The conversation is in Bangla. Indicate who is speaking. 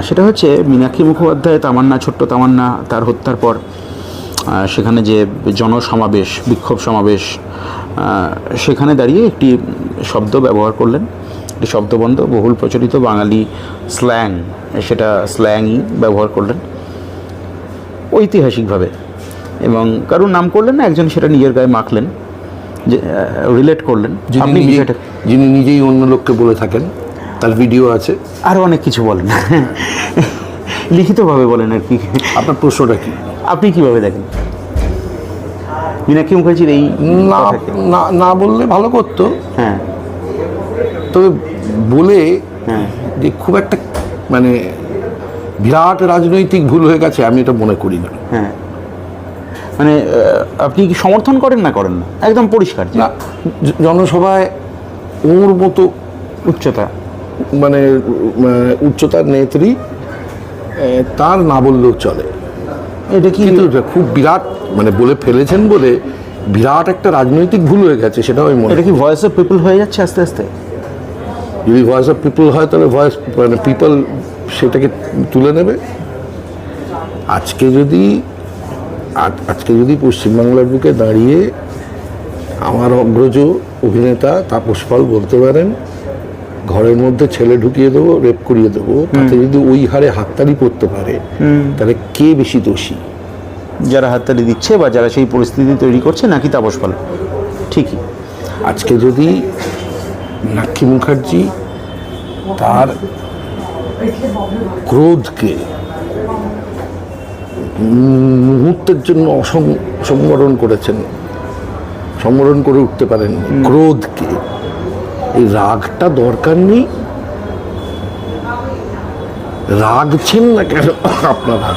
Speaker 1: সেটা হচ্ছে মীনাক্ষী মুখোপাধ্যায়, তামান্না, ছোট্ট তামান্না, তার হত্যার পর সেখানে যে জনসমাবেশ, বিক্ষোভ সমাবেশ, সেখানে দাঁড়িয়ে একটি শব্দ ব্যবহার করলেন, একটি শব্দবন্ধ, বহুল প্রচলিত বাঙালি স্ল্যাং, সেটা স্ল্যাংই ব্যবহার করলেন ঐতিহাসিকভাবে, এবং কারোর নাম করলেন না, একজন সেটা নিজের গায়ে মাখলেন, যে রিলেট করলেন। আপনি বিষয়টা,
Speaker 2: যিনি নিজেই অন্য লোককে বলে থাকেন, তার ভিডিও আছে,
Speaker 1: আরও অনেক কিছু বলেন, লিখিতভাবে বলেন আর কি।
Speaker 2: আপনার প্রশ্নটা কি?
Speaker 1: আপনি কীভাবে দেখেন মীনাক্ষী মুখার্জির এই?
Speaker 2: না বললে ভালো করতো,
Speaker 1: হ্যাঁ,
Speaker 2: তবে বলে
Speaker 1: হ্যাঁ,
Speaker 2: যে খুব একটা মানে বিরাট রাজনৈতিক ভুল হয়ে গেছে আমি এটা মনে করি না।
Speaker 1: হ্যাঁ, মানে আপনি কি সমর্থন করেন না করেন না? একদম পরিষ্কার
Speaker 2: না, জনসভায় ওর মতো
Speaker 1: উচ্চতা,
Speaker 2: মানে উচ্চতার নেত্রী, তার না বললেও চলে।
Speaker 1: এটা কি
Speaker 2: কিন্তু খুব বিরাট মানে বলে ফেলেছেন বলে বিরাট একটা রাজনৈতিক ভুল হয়ে গেছে, সেটা আমি মনে।
Speaker 1: এটা কি ভয়েস অফ পিপল হয়ে যাচ্ছে আস্তে আস্তে?
Speaker 2: যদি ভয়েস অফ পিপল হয় তাহলে ভয়েস মানে পিপল সেটাকে তুলে নেবে। আজকে যদি পশ্চিমবাংলার বুকে দাঁড়িয়ে আমার অগ্রজ অভিনেতা তাপস পাল বলতে পারেন ঘরের মধ্যে ছেলে ঢুকিয়ে দেবো, রেপ করিয়ে দেবো, তাতে যদি ওই হারে হাততালি পড়তে পারে, তাহলে কে বেশি দোষী?
Speaker 1: যারা হাততালি দিচ্ছে বা যারা সেই পরিস্থিতি তৈরি করছে, নাকি তাপস পাল? ঠিকই।
Speaker 2: আজকে যদি মীনাক্ষী মুখার্জি তার ক্রোধকে মুহূর্তের জন্য সংবরণ করেছেন, সংবরণ করে উঠতে পারেন ক্রোধকে, এই রাগটা দরকার নেই। রাগছেন না কেন আপনারা?